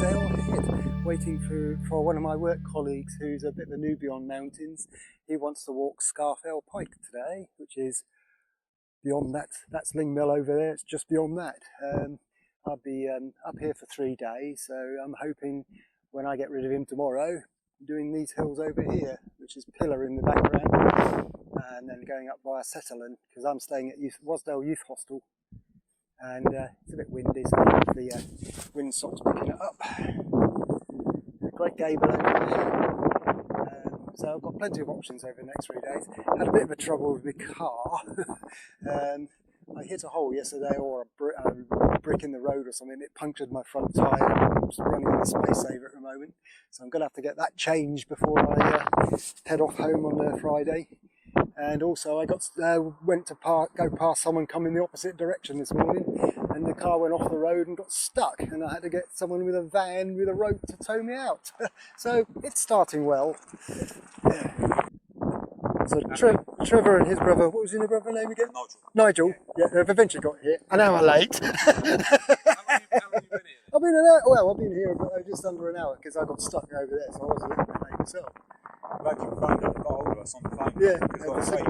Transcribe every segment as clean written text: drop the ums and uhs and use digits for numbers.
Wasdale Head, waiting for one of my work colleagues who's a bit of a newbie on mountains. He wants to walk Scafell Pike today, which is beyond that. That's Lingmell over there, it's just beyond that. I'll be up here for 3 days, so I'm hoping when I get rid of him tomorrow, doing these hills over here, which is Pillar in the background, and then going up via Scafell, because I'm staying at Wasdale Youth Hostel, and it's a bit windy, so the wind stops picking it up. A great gable over there. So I've got plenty of options over the next 3 days. Had a bit of a trouble with the car. I hit a hole yesterday, or a brick in the road or something. It punctured my front tyre. I'm just running on the space saver at the moment, so I'm going to have to get that changed before I head off home on Friday. And also I went to go past someone coming the opposite direction this morning, and the car went off the road and got stuck, and I had to get someone with a van with a rope to tow me out. So it's starting well. Yeah. So Trevor and his brother, what was your brother's name again? Nigel. Yeah, they've eventually got here. An hour late. How long have you been here? I've been here just under an hour because I got stuck over there, so I was a little bit late myself. Glad you found it. I got hold of us on the phone. Yeah, because like I say,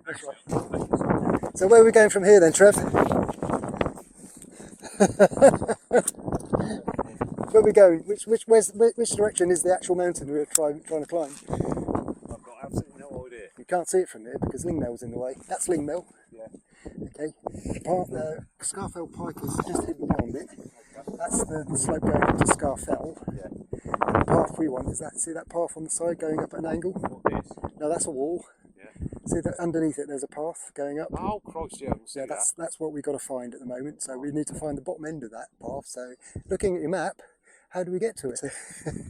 that's right. So where are we going from here then, Trev? Where are we going? Which direction is the actual mountain we're trying to climb? I've got absolutely no idea. You can't see it from here because Lingmell's in the way. That's Lingmell. Yeah. Okay. Scafell Pike is just hidden beyond it. That's the slope going up to Scafell. Yeah. And the path we want is that. See that path on the side going up at an angle? What is? No, that's a wall. Yeah. See that underneath it? There's a path going up. Oh Christ! Yeah. Yeah, that's what we've got to find at the moment. So we need to find the bottom end of that path. So looking at your map, how do we get to it? So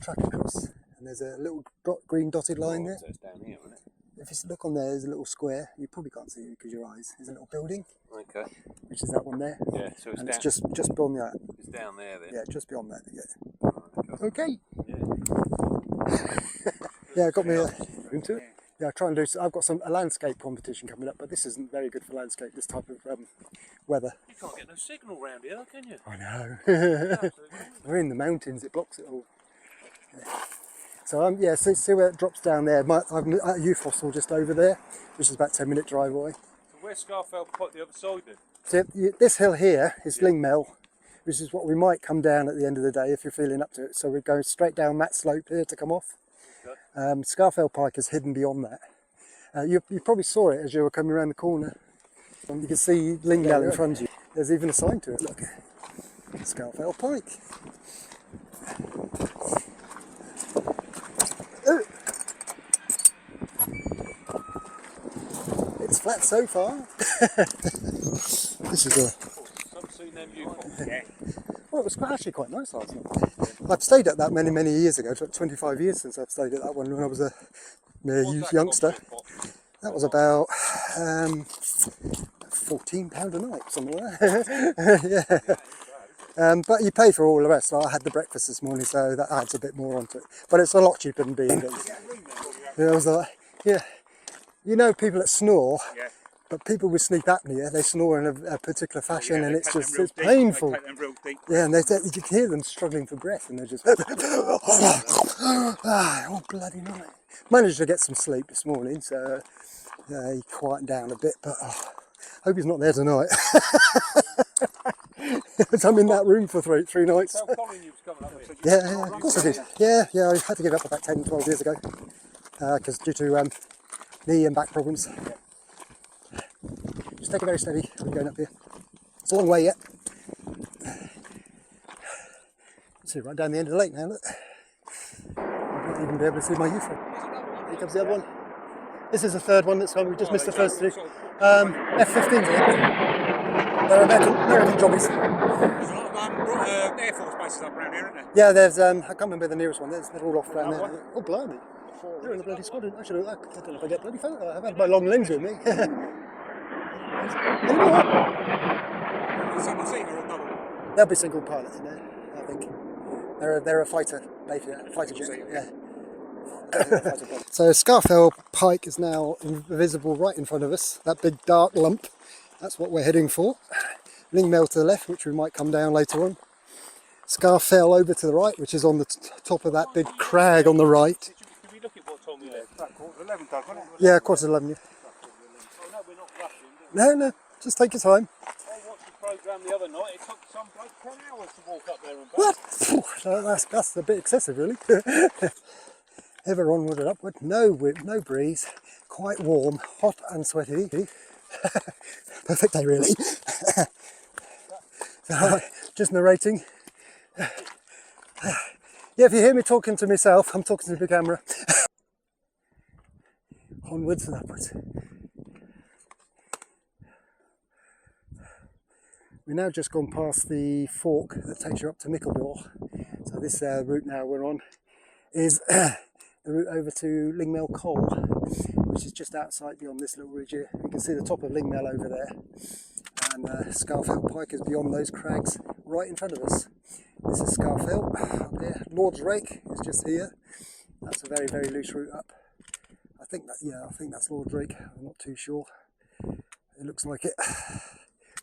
track across, and there's a little green dotted line there. So it's down here, isn't it? If you look on there, there's a little square. You probably can't see it because your eyes. There's a little building. Okay. Which is that one there. Yeah. So it's and down. it's just beyond that. It's down there then. Yeah, just beyond that. Yeah. Okay. Yeah. Yeah, got me into it. Yeah, I try and do. I've got a landscape competition coming up, but this isn't very good for landscape. This type of weather. You can't get no signal round here, can you? I know. We're in the mountains. It blocks it all. Yeah. So yeah, see where it drops down there. I'm at a youth hostel just over there, which is about 10-minute drive away. So where's Scafell Pike the other side then? So this hill here is Lingmell, which is what we might come down at the end of the day if you're feeling up to it. So we're going straight down that slope here to come off. Okay. Scafell Pike is hidden beyond that. You probably saw it as you were coming around the corner. You can see Lingmell in front of you. There's even a sign to it, look. Scafell Pike. It's flat so far. This is well, it was actually quite nice last night. I've stayed at that many years ago. It's like 25 years since I've stayed at that one when I was a youth youngster. That was about £14 a night, something like that. Yeah. But you pay for all the rest. So I had the breakfast this morning, so that adds a bit more onto it. But it's a lot cheaper than B&Bs. I was like, yeah. You know, people that snore, but people with sleep apnea, they snore in a particular fashion, and it's painful. Yeah, and you can hear them struggling for breath, and they're just all bloody night. Managed to get some sleep this morning, so he quietened down a bit, but hope he's not there tonight. I'm in that room for three nights. Yeah, of course I did. Yeah, I had to give up about 10, 12 years ago, because due to knee and back problems. Just take it very steady. We're going up here. It's a long way yet. See, right down the end of the lake now, look. I won't even be able to see my youth one. Here comes the other one. This is the third one that's come. We just missed the first two. F-15s. They're American jobbies. There's a lot of Air Force bases up around here, isn't there? Yeah, there's, I can't remember the nearest one. They're all off around there. Oh, blimey. They're in the bloody squadron. I don't know if I get bloody photo. I've had my long lens with me. Single seater or double? There'll be single pilots in there, I think. They're a fighter, fighter jet. Yeah. So Scafell Pike is now visible right in front of us. That big dark lump. That's what we're heading for. Lingmell to the left, which we might come down later on. Scafell over to the right, which is on the top of that big crag on the right. Did we look at what time we left? About 11, Doug, wasn't it? Yeah, 11:15. Yeah. Oh no, we're not rushing. No, just take your time. I watched the programme the other night. It took some bloke 10 hours to walk up there and back. What? That's a bit excessive, really. Ever onward and upward. No wind, no breeze. Quite warm, hot and sweaty. Perfect day, really. Just narrating. Yeah, if you hear me talking to myself, I'm talking to the camera. Onwards and upwards. We've now just gone past the fork that takes you up to Mickledore. So this route now we're on is the route over to Lingmell Coal, which is just outside beyond this little ridge here. You can see the top of Lingmell over there, and Scafell Pike is beyond those crags right in front of us. This is Scafell up there. Lord's Rake is just here. That's a very, very loose route up. I think that's Lord's Rake. I'm not too sure. It looks like it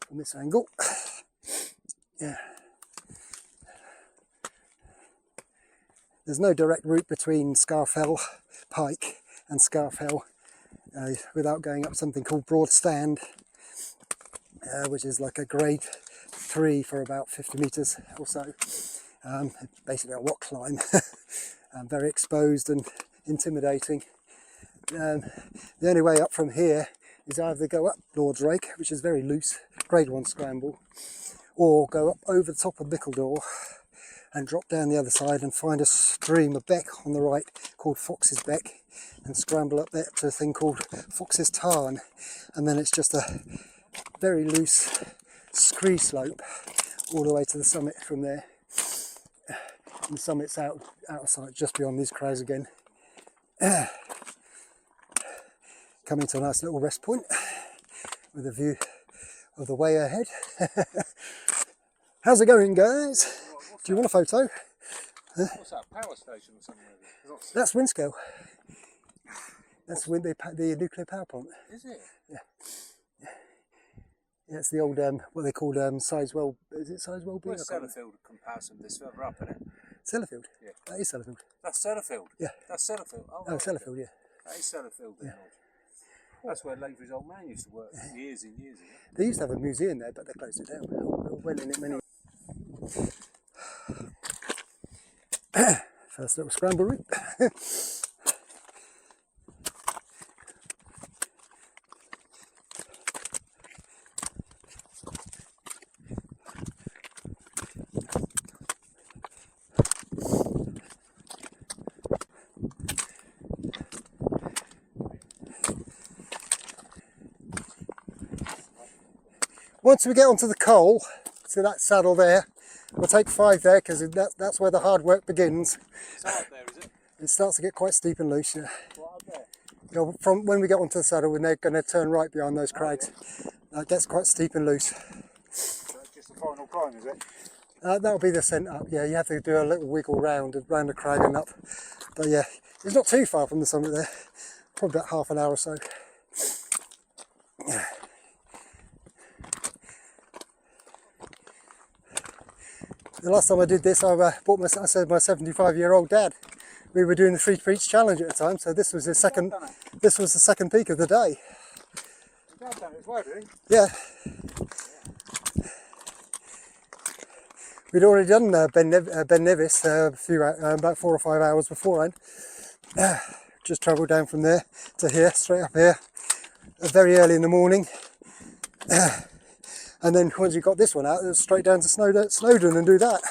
from this angle. Yeah. There's no direct route between Scafell Pike and Scafell without going up something called Broad Stand, which is like a grade 3 for about 50 metres or so. Basically a rock climb. Very exposed and intimidating. The only way up from here is either go up Lord's Rake, which is very loose, grade 1 scramble, or go up over the top of Mickledore and drop down the other side and find a stream, a beck on the right called Fox's Beck, and scramble up there to a thing called Fox's Tarn, and then it's just a very loose scree slope all the way to the summit from there. And the summit's out of sight just beyond these crags again. Coming to a nice little rest point with a view of the way ahead. How's it going, guys? Do you want a photo? What's that, power station or something? That's Wasdale. That's the nuclear power plant. Is it? Yeah. Yeah, it's the old, what they called Sizewell, is it Sizewell B? Where's Sellafield comparison this further up, isn't it? Sellafield? Yeah. That is Sellafield. That's Sellafield? Yeah. That's Sellafield? Oh, Sellafield, yeah. That is Sellafield then. Yeah. That's where Lavery's old man used to work years and years ago. They used to have a museum there, but they closed it down. I went in it many. First little scramble route. Once we get onto the coal, see that saddle there, we'll take 5 there because that's where the hard work begins. It's hard there, is it? It starts to get quite steep and loose. Yeah. What up there? You know, from when we get onto the saddle, we're going to turn right behind those crags. It gets quite steep and loose. So that's just the final climb, is it? That'll be the ascent up. Yeah, you have to do a little wiggle round the crag and up. But yeah, it's not too far from the summit there. Probably about half an hour or so. Yeah. The last time I did this, I bought my 75-year-old dad. We were doing the 3 Peaks challenge at the time, so this was the second peak of the day. Your dad done it as well, did he? Yeah. We'd already done Ben Nevis about 4 or 5 hours beforehand. Just travelled down from there to here, straight up here, very early in the morning. And then once you got this one out, it was straight down to Snowdon and do that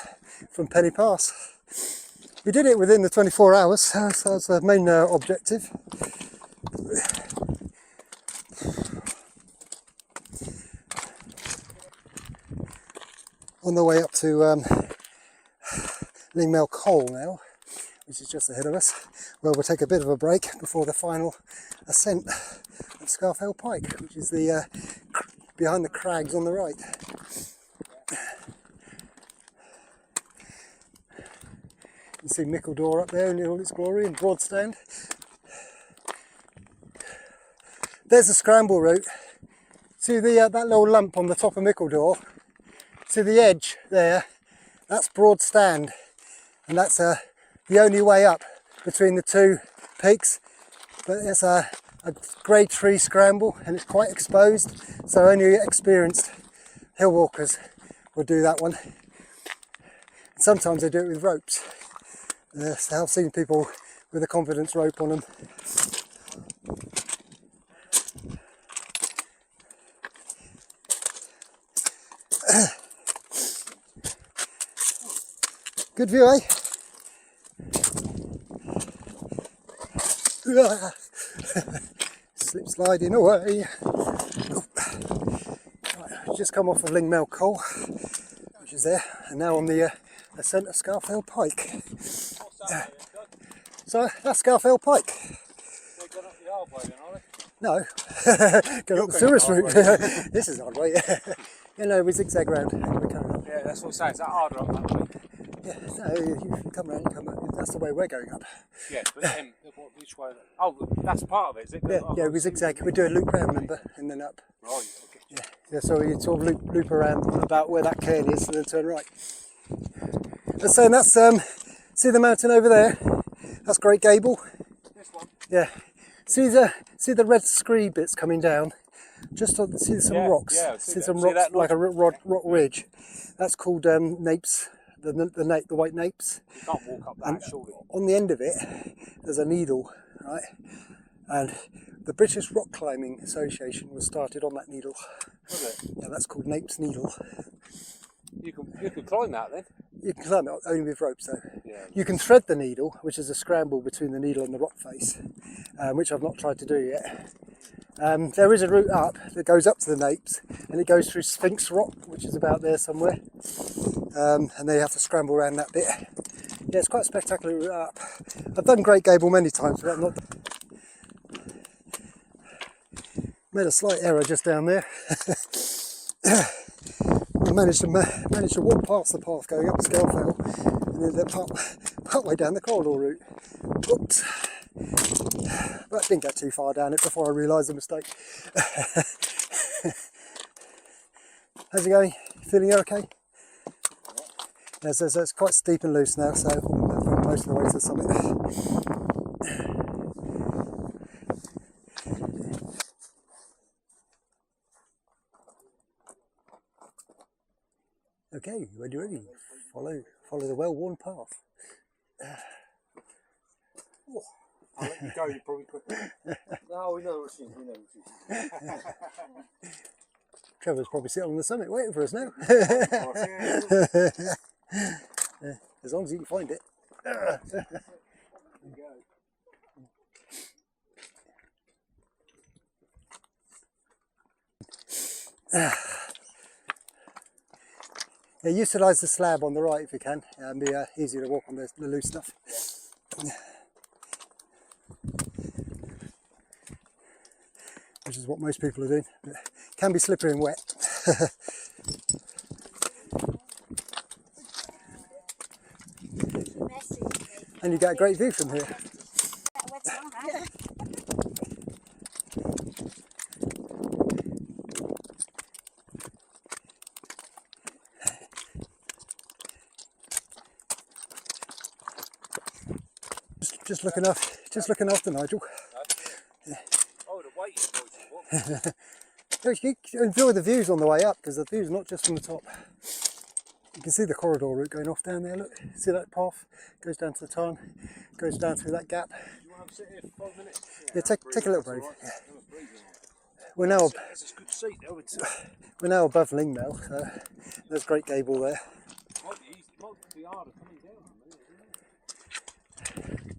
from Penny Pass. We did it within the 24 hours, so that's the main objective. On the way up to Lingmell Coal now, which is just ahead of us, where we'll take a bit of a break before the final ascent of Scafell Pike, which is the behind the crags on the right. You see Mickledore up there in all its glory and Broad Stand. There's the scramble route. See that little lump on the top of Mickledore? to the edge there, that's Broad Stand, and that's the only way up between the two peaks. But it's a grade 3 scramble and it's quite exposed, so only experienced hill walkers will do that one. Sometimes they do it with ropes. So I've seen people with a confidence rope on them. Good view, eh? Slip sliding away. Right, just come off of Lingmell Coal, which is there, and now on the ascent of Scafell Pike. So that's Scafell Pike. They've gone up the hard way then, are they? No, going up the tourist route. This is hard way. You know, we zigzag round. Yeah, that's what I'm saying. It's that harder up that way. Yeah, no, you come round, you come up. That's the way we're going up. Yeah, but then which way? Oh, that's part of it, is it? Yeah, we zigzag. We do a loop round, remember, and then up. Right. Okay. Yeah, so we sort of loop around about where that cairn is, and then turn right. Let's say that's see the mountain over there. That's Great Gable. This one. Yeah. See the red scree bits coming down. Just on, see some rocks. Yeah, see some rocks like a rock ridge. That's called napes. The white napes. You can't walk up that, surely. On the end of it, there's a needle, right? And the British Rock Climbing Association was started on that needle. Was it? Yeah, that's called Napes Needle. You can climb that then. You can climb it only with ropes though. Yeah. You can thread the needle, which is a scramble between the needle and the rock face, which I've not tried to do yet. There is a route up that goes up to the Napes, and it goes through Sphinx Rock, which is about there somewhere. And then you have to scramble around that bit. Yeah, it's quite a spectacular route up. I've done Great Gable many times, but I've not made a slight error just down there. I managed to walk past the path going up Scafell, and then part way down the corridor route. Oops. But I didn't get too far down it before I realised the mistake. How's it going? Feeling okay? Yeah, so it's quite steep and loose now, so most of the way to the summit. Okay, when you're ready, follow the well-worn path. I'll let you go, you probably could. No, we know what she's Trevor's probably sitting on the summit waiting for us now. As long as you can find it. Yeah, utilise the slab on the right if you can, and be easier to walk on the loose stuff. Which is what most people are doing. It can be slippery and wet. And you get a great view from here. Just looking after Nigel. Yeah. Oh, the weight is You can enjoy the views on the way up, because the view's not just from the top. You can see the corridor route going off down there, look. See that path? Goes down to the tarn, goes down through that gap. Do you want to sit here for 5 minutes? Yeah, take a little break. Right. Yeah. We're now above Lingmell, so there's Great Gable there. Might be harder coming down.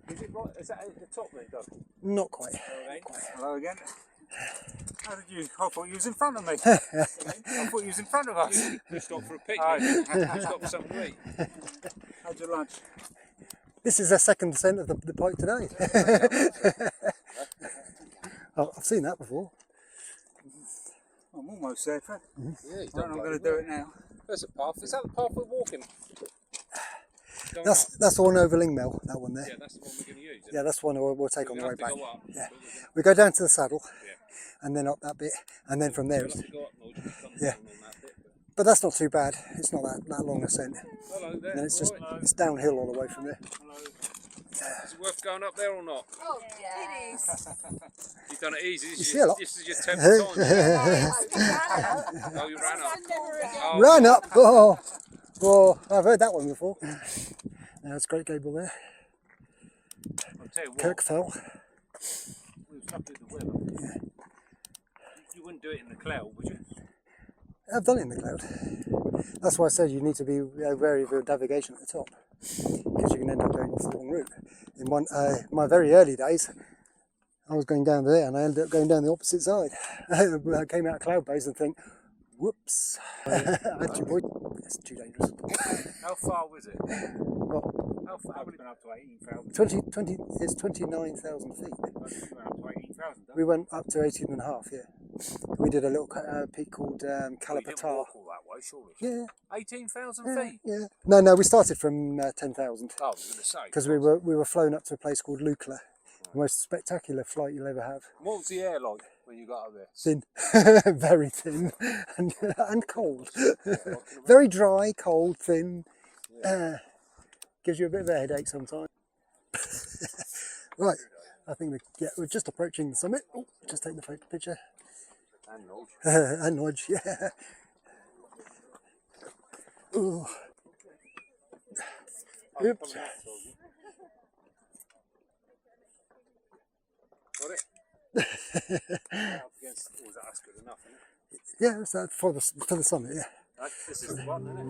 Is it right? Is that at the top then, Doug? Not quite. Hello again. How did you? I thought you was in front of me. I thought you was in front of us. You stopped for a picnic. You stopped for something to eat. How's your lunch? This is the second descent of the Pike today. Oh, I've seen that before. I'm almost there, Fred. Yeah, I'm going to do it now. There's a path. Is that the path we're walking? That's the one over Lingmell, that one there. Yeah, that's the one we're going to use. Yeah, that's the one we'll take on the way back. Up, yeah, we go down to the saddle, and then up that bit, and then from there. Yeah, But that's not too bad. It's not that long ascent. Hello there. And then it's just Hello. it's downhill all the way from there. Hello. Is it worth going up there or not? Oh, yeah. It is. You've done it easy. This is your 10th time. Oh, you ran up. Oh, Run up! Oh, I've heard that one before. That's a great gable there. I'll tell you what. Kirkfell. We was lucky with the weather. Yeah. You wouldn't do it in the cloud, would you? I've done it in the cloud. That's why I said you need to be wary of your navigation at the top, because you can end up going off the wrong route. In my very early days, I was going down there and I ended up going down the opposite side. I came out of cloud base and think, whoops, it's too dangerous. How far was it? What? How far? Would it been up to 18,000? It's 29,000 feet. You went up to 18,000, We went up to 18.5, yeah. We did a little peak called You didn't Calapatar. walk all that way, surely. Yeah, 18,000 yeah, feet? yeah. No, we started from 10,000 Oh, I was going to say. because we were flown up to a place called Lukla, the most spectacular flight you'll ever have. What was the air like when you got up there? Thin, very thin, and cold. Very dry, cold, thin. Gives you a bit of a headache sometimes. Right, I think we're just approaching the summit. Oh, just take the photo picture. And Nodge. And Nodge, yeah. Ooh. Oops. Got it? Up against, was that good enough, isn't it? Yeah, it's for the summit, yeah. This is the one, isn't it?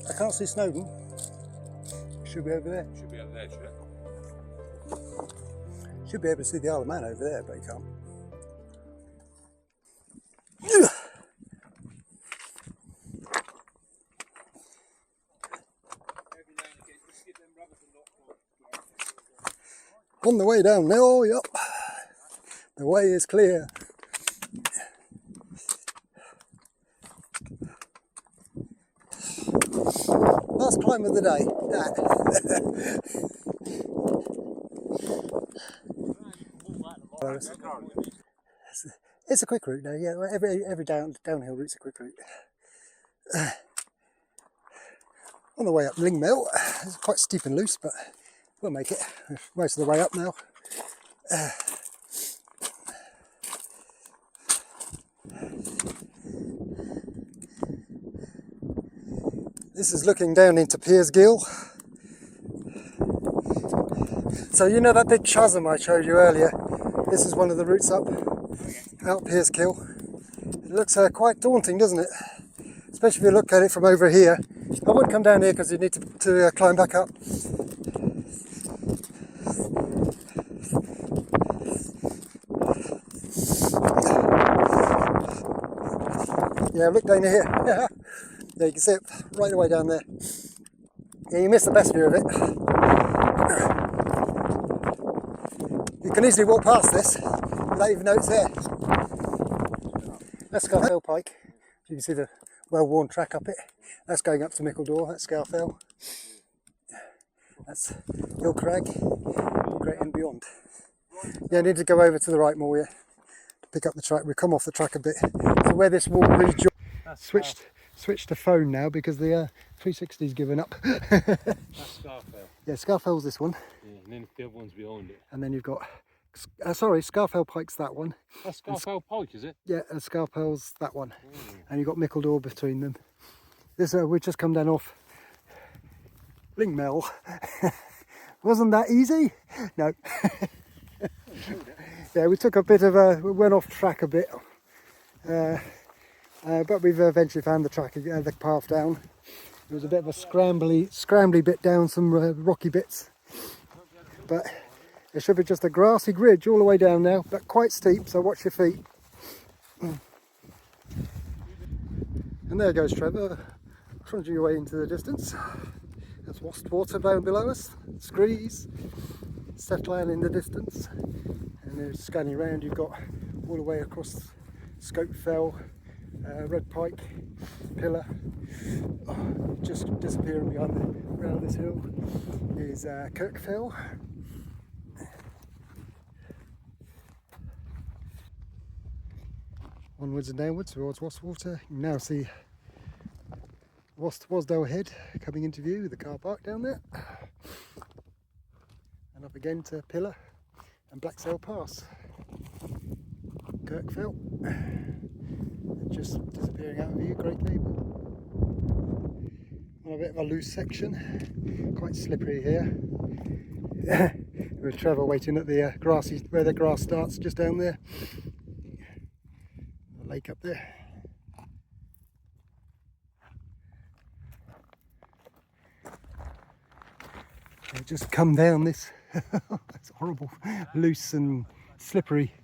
I can't see Snowdon. Should be over there. Should be up there, should it? Should be able to see the Isle of Man over there, but you can't. On the way down now, oh, yep. The way is clear. Last climb of the day. It's a quick route now, yeah. Every downhill route's a quick route. On the way up Lingmell, it's quite steep and loose, but we'll make it. Most of the way up now. This is looking down into Piersgill. So you know that big chasm I showed you earlier? This is one of the routes up Piersgill. It looks quite daunting, doesn't it? Especially if you look at it from over here. I wouldn't come down here because you need to climb back up. Yeah, look down here. Yeah, you can see it right away down there. Yeah, you miss the best view of it. You can easily walk past this without even know it's there. That's Scafell Pike. You can see the well-worn track up it. That's going up to Mickledore, that's Scafell. That's Hill Crag, Great and beyond. Yeah, I need to go over to the right more, yeah, to pick up the track. We've come off the track a bit. So where this walk rejoins, switched to phone now because the 360's given up. That's Scafell. Yeah, Scafell's this one. Yeah, and then the other one's behind it. And then you've got Sorry, Scafell Pike's that one. That's Scafell Pike, is it? Yeah, and Scafell's that one. And you've got Mickledore between them. This we've just come down off Lingmell. Wasn't that easy? No. Yeah, we took a bit of we went off track a bit. But we've eventually found the track, the path down. It was a bit of a scrambly bit down some rocky bits. But it should be just a grassy ridge all the way down now, but quite steep, so watch your feet. And there goes Trevor, trudging your way into the distance. There's water down below us, screes, settling in the distance. And then scanning around, you've got all the way across Scafell, Red Pike, Pillar. Oh, just disappearing around this hill is Scafell. Onwards and downwards towards Wastwater. You now see Wasdale Head coming into view with the car park down there. And up again to Pillar and Blacksail Pass. Scafell. And just disappearing out of view, Great Cable. On a bit of a loose section, quite slippery here. With Trevor waiting at the where the grass starts, just down there. The lake up there. Just come down this. It's horrible, loose and slippery.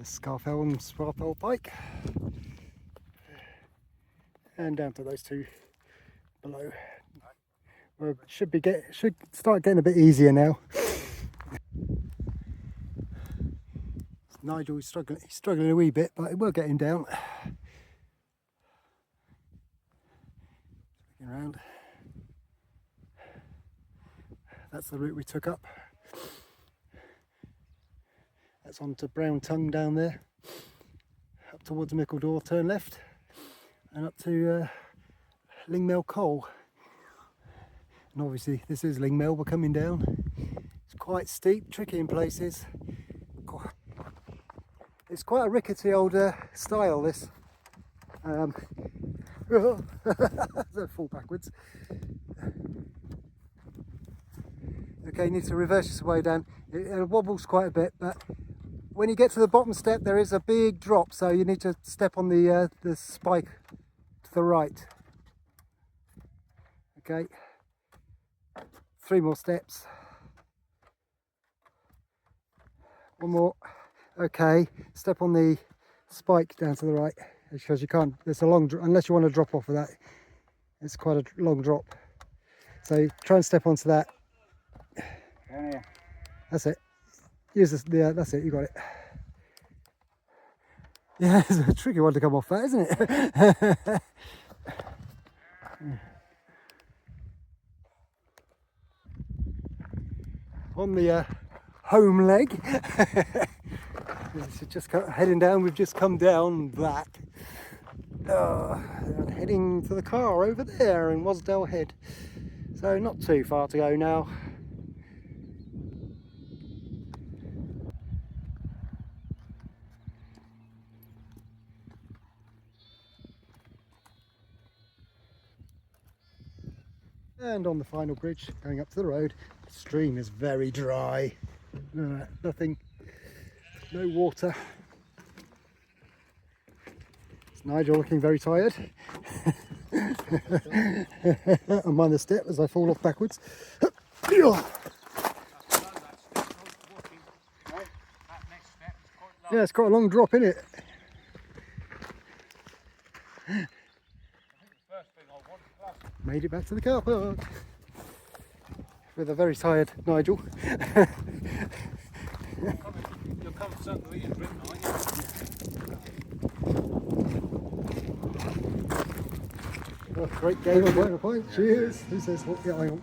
Scafell and Scafell Pike, and down to those two below. Well, should start getting a bit easier now. Nigel is struggling a wee bit, but it will get him down. Looking around. That's the route we took up. That's onto Brown Tongue down there, up towards Mickledore, turn left, and up to Lingmell Coal. And obviously this is Lingmell, we're coming down. It's quite steep, tricky in places. It's quite a rickety old style, this. Fall backwards. Okay, you need to reverse your way down. It wobbles quite a bit, but when you get to the bottom step, there is a big drop, so you need to step on the spike to the right. Okay, 3 more steps. 1 more. Okay, step on the spike down to the right, because you can't. There's a long, unless you want to drop off of that. It's quite a long drop. So try and step onto that. That's it. Use this. Yeah, that's it. You got it. Yeah, it's a tricky one to come off that, isn't it? On the home leg. Just heading down. We've just come down that. And heading to the car over there in Wasdale Head. So not too far to go now. And on the final bridge going up to the road, the stream is very dry. Nothing, no water. It's Nigel looking very tired. And mind the step as I fall off backwards. Yeah, it's quite a long drop, isn't it? Made it back to the car park with a very tired Nigel. You'll come to something to eat and drink, aren't you? Oh, great game on Point. Cheers. Who says what? Yeah, hang on.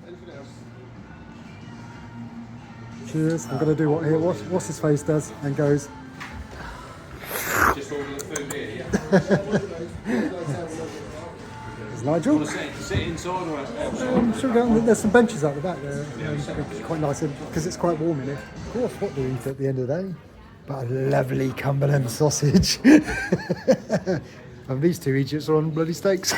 Cheers. I'm going to do what here? What's his face does and goes. Just order the food here, yeah? Nigel. Want to sit inside or outside? Should we go on? There's some benches out the back there. Quite nice because it's quite warm in here. Of course, what do we eat at the end of the day? But a lovely Cumberland sausage. And these two Egypts are on bloody steaks.